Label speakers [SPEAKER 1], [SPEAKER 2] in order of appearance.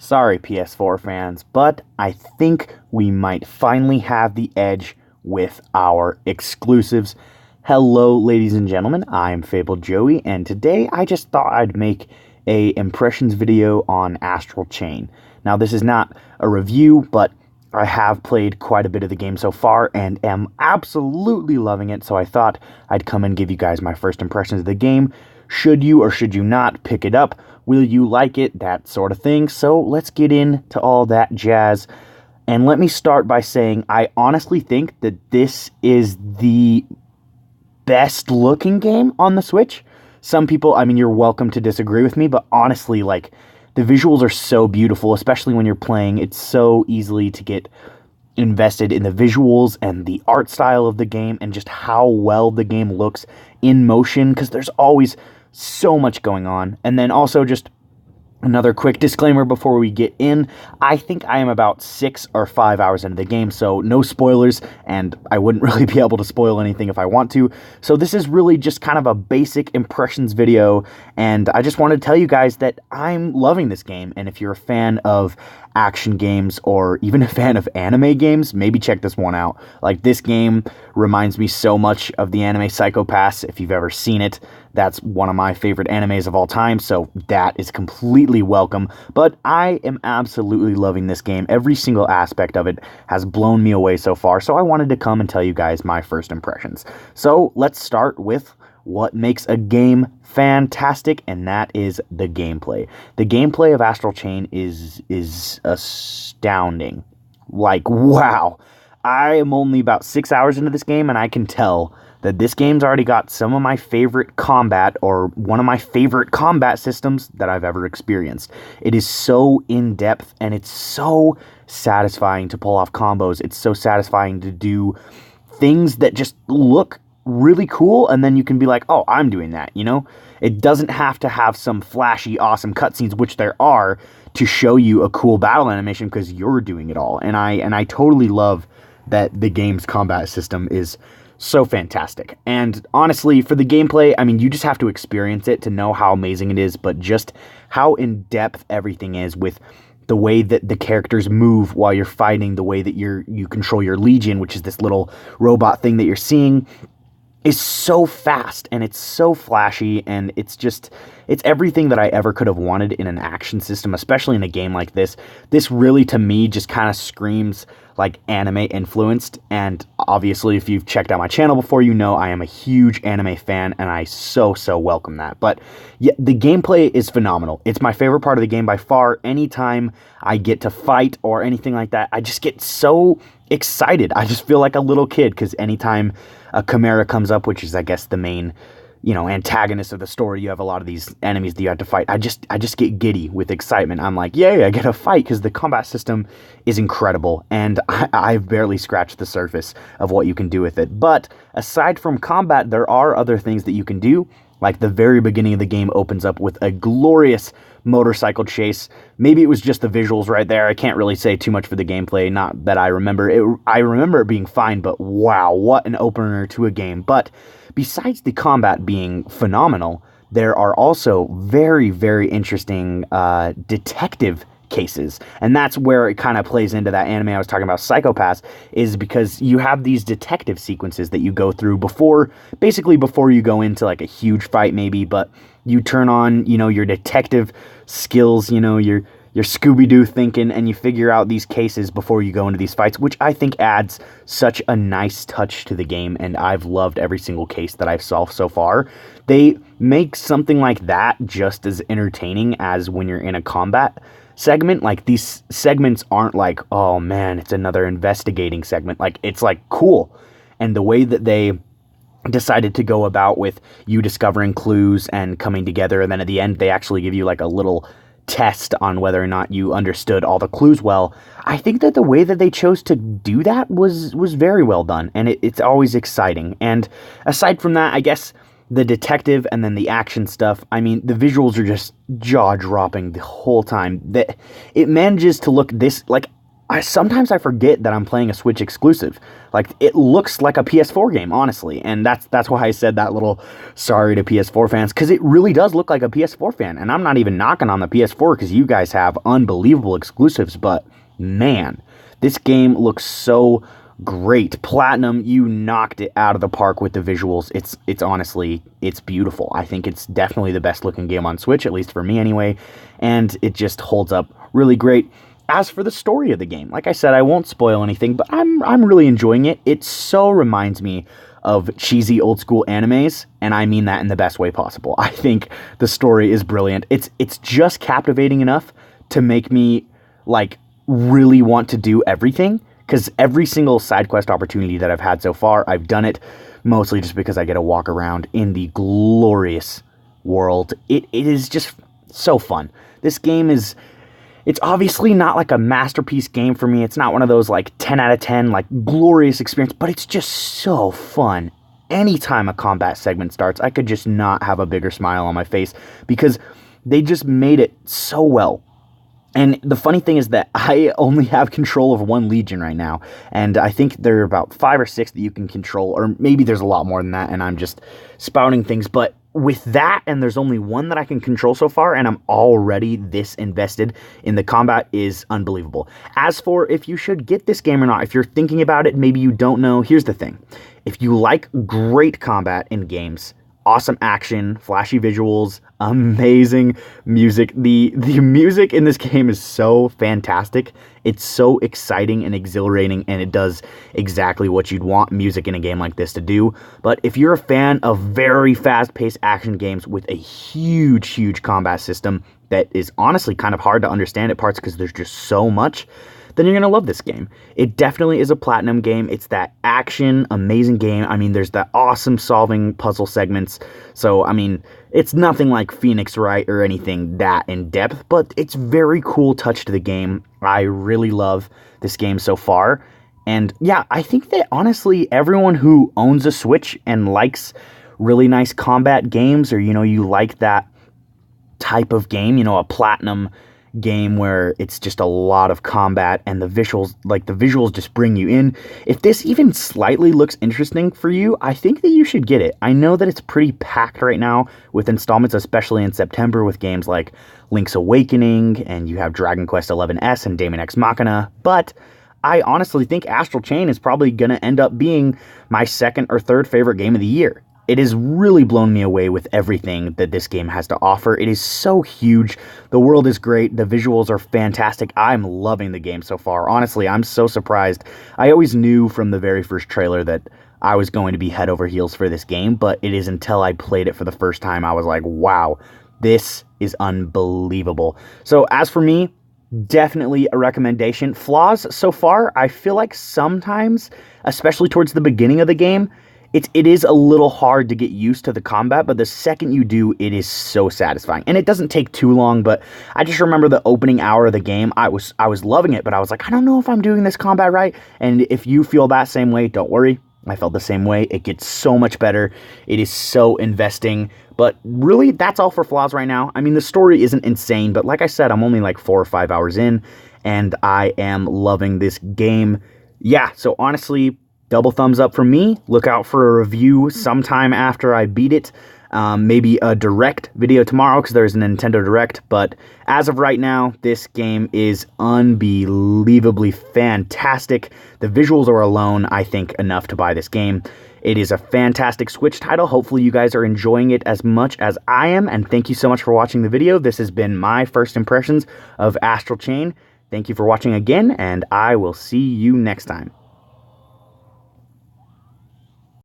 [SPEAKER 1] Sorry, PS4 fans, but I think we might finally have the edge with our exclusives. Hello, ladies and gentlemen, I'm Fabled Joey, and today I just thought I'd make a impressions video on Astral Chain. Now, this is not a review, but I have played quite a bit of the game so far and am absolutely loving it, so I thought I'd come and give you guys my first impressions of the game. Should you or should you not pick it up? Will you like it? That sort of thing. So let's get into all that jazz. And let me start by saying I honestly think that this is the best looking game on the Switch. Some people, I mean, you're welcome to disagree with me, but honestly, like, the visuals are so beautiful, especially when you're playing. It's so easily to get invested in the visuals and the art style of the game and just how well the game looks in motion, because there's always so much going on. And then also just another quick disclaimer before we get in. I think I am about 6 or 5 hours into the game, so no spoilers, and I wouldn't really be able to spoil anything if I want to. So this is really just kind of a basic impressions video, and I just wanted to tell you guys that I'm loving this game, and if you're a fan of action games or even a fan of anime games, maybe check this one out. Like, this game reminds me so much of the anime Psycho Pass. If you've ever seen it, that's one of my favorite animes of all time, so that is completely welcome. But I am absolutely loving this game. Every single aspect of it has blown me away so far, so I wanted to come and tell you guys my first impressions. So let's start with what makes a game fantastic, and that is the gameplay. The gameplay of Astral Chain is astounding. Like, wow. I am only about 6 hours into this game, and I can tell that this game's already got some of my favorite combat, or one of my favorite combat systems that I've ever experienced. It is so in-depth, and it's so satisfying to pull off combos. It's so satisfying to do things that just look really cool, and then you can be like, oh, I'm doing that, you know? It doesn't have to have some flashy, awesome cutscenes, which there are, to show you a cool battle animation, because you're doing it all. And I totally love that the game's combat system is so fantastic. And honestly, for the gameplay, I mean, you just have to experience it to know how amazing it is, but just how in-depth everything is, with the way that the characters move while you're fighting, the way that you control your Legion, which is this little robot thing that you're seeing, is so fast, and it's so flashy, and it's everything that I ever could have wanted in an action system, especially in a game like this. This really, to me, just kind of screams like anime influenced, and obviously if you've checked out my channel before, you know I am a huge anime fan, and I so welcome that. But yeah, the gameplay is phenomenal. It's my favorite part of the game by far. Anytime I get to fight or anything like that, I just get so excited. I just feel like a little kid, because anytime a Chimera comes up, which is, I guess, the main, antagonist of the story, you have a lot of these enemies that you have to fight. I just get giddy with excitement. I'm like, yay, I get to fight, because the combat system is incredible, and I've barely scratched the surface of what you can do with it. But aside from combat, there are other things that you can do. Like, the very beginning of the game opens up with a glorious motorcycle chase. Maybe it was just the visuals right there. I can't really say too much for the gameplay, not that I remember it. I remember it being fine, but wow, what an opener to a game. But besides the combat being phenomenal, there are also very, very interesting detective cases, and that's where it kind of plays into that anime I was talking about, Psycho Pass, is because you have these detective sequences that you go through before you go into like a huge fight maybe, but you turn on, your detective skills, your Scooby-Doo thinking, and you figure out these cases before you go into these fights, which I think adds such a nice touch to the game, and I've loved every single case that I've solved so far. They make something like that just as entertaining as when you're in a combat segment. Like, these segments aren't like, oh man, it's another investigating segment. Like, it's like cool. And the way that they decided to go about with you discovering clues and coming together, and then at the end they actually give you like a little test on whether or not you understood all the clues well. I think that the way that they chose to do that was very well done, and it's always exciting. And aside from that, I guess the detective and then the action stuff, I mean, the visuals are just jaw-dropping the whole time. It manages to look this, like, sometimes I forget that I'm playing a Switch exclusive. Like, it looks like a PS4 game, honestly, and that's why I said that little sorry to PS4 fans, because it really does look like a PS4 fan, and I'm not even knocking on the PS4 because you guys have unbelievable exclusives, but man, this game looks so great. Platinum, you knocked it out of the park with the visuals. It's honestly, it's beautiful. I think it's definitely the best looking game on Switch, at least for me anyway, and it just holds up really great. As for the story of the game, like I said, I won't spoil anything, but I'm really enjoying it. It so reminds me of cheesy old school animes, and I mean that in the best way possible. I think the story is brilliant. It's just captivating enough to make me like really want to do everything, because every single side quest opportunity that I've had so far, I've done it mostly just because I get to walk around in the glorious world. It is just so fun. This game is... It's obviously not like a masterpiece game for me. It's not one of those like 10 out of 10 like glorious experience, but it's just so fun. Anytime a combat segment starts, I could just not have a bigger smile on my face because they just made it so well. And the funny thing is that I only have control of one Legion right now, and I think there are about 5 or 6 that you can control, or maybe there's a lot more than that, and I'm just spouting things, but with that, and there's only one that I can control so far, and I'm already this invested in the combat, is unbelievable. As for if you should get this game or not, if you're thinking about it, maybe you don't know, here's the thing. If you like great combat in games, awesome action, flashy visuals, amazing music. The music in this game is so fantastic. It's so exciting and exhilarating, and it does exactly what you'd want music in a game like this to do. But if you're a fan of very fast-paced action games with a huge combat system that is honestly kind of hard to understand at parts because there's just so much, then you're going to love this game. It definitely is a Platinum game. It's that action, amazing game. I mean, there's that awesome solving puzzle segments. So, I mean, it's nothing like Phoenix Wright or anything that in depth, but it's very cool touch to the game. I really love this game so far. And yeah, I think that honestly, everyone who owns a Switch and likes really nice combat games, or, you like that type of game, a Platinum game where it's just a lot of combat and the visuals just bring you in. If this even slightly looks interesting for you, I think that you should get it. I know that it's pretty packed right now with installments, especially in September with games like Link's Awakening, and you have Dragon Quest XI-S and Daemon X Machina, but I honestly think Astral Chain is probably going to end up being my second or third favorite game of the year. It has really blown me away with everything that this game has to offer. It is so huge. The world is great. The visuals are fantastic. I'm loving the game so far. Honestly, I'm so surprised. I always knew from the very first trailer that I was going to be head over heels for this game, but it is until I played it for the first time I was like, wow, this is unbelievable. So as for me, definitely a recommendation. Flaws so far, I feel like sometimes, especially towards the beginning of the game, it is a little hard to get used to the combat, but the second you do, it is so satisfying. And it doesn't take too long, but I just remember the opening hour of the game, I was loving it, but I was like, I don't know if I'm doing this combat right. And if you feel that same way, don't worry. I felt the same way. It gets so much better. It is so investing. But really, that's all for flaws right now. I mean, the story isn't insane, but like I said, I'm only like 4 or 5 hours in, and I am loving this game. Yeah, so honestly, double thumbs up from me. Look out for a review sometime after I beat it. Maybe a direct video tomorrow because there's a Nintendo Direct. But as of right now, this game is unbelievably fantastic. The visuals are alone, I think, enough to buy this game. It is a fantastic Switch title. Hopefully you guys are enjoying it as much as I am. And thank you so much for watching the video. This has been my first impressions of Astral Chain. Thank you for watching again, and I will see you next time.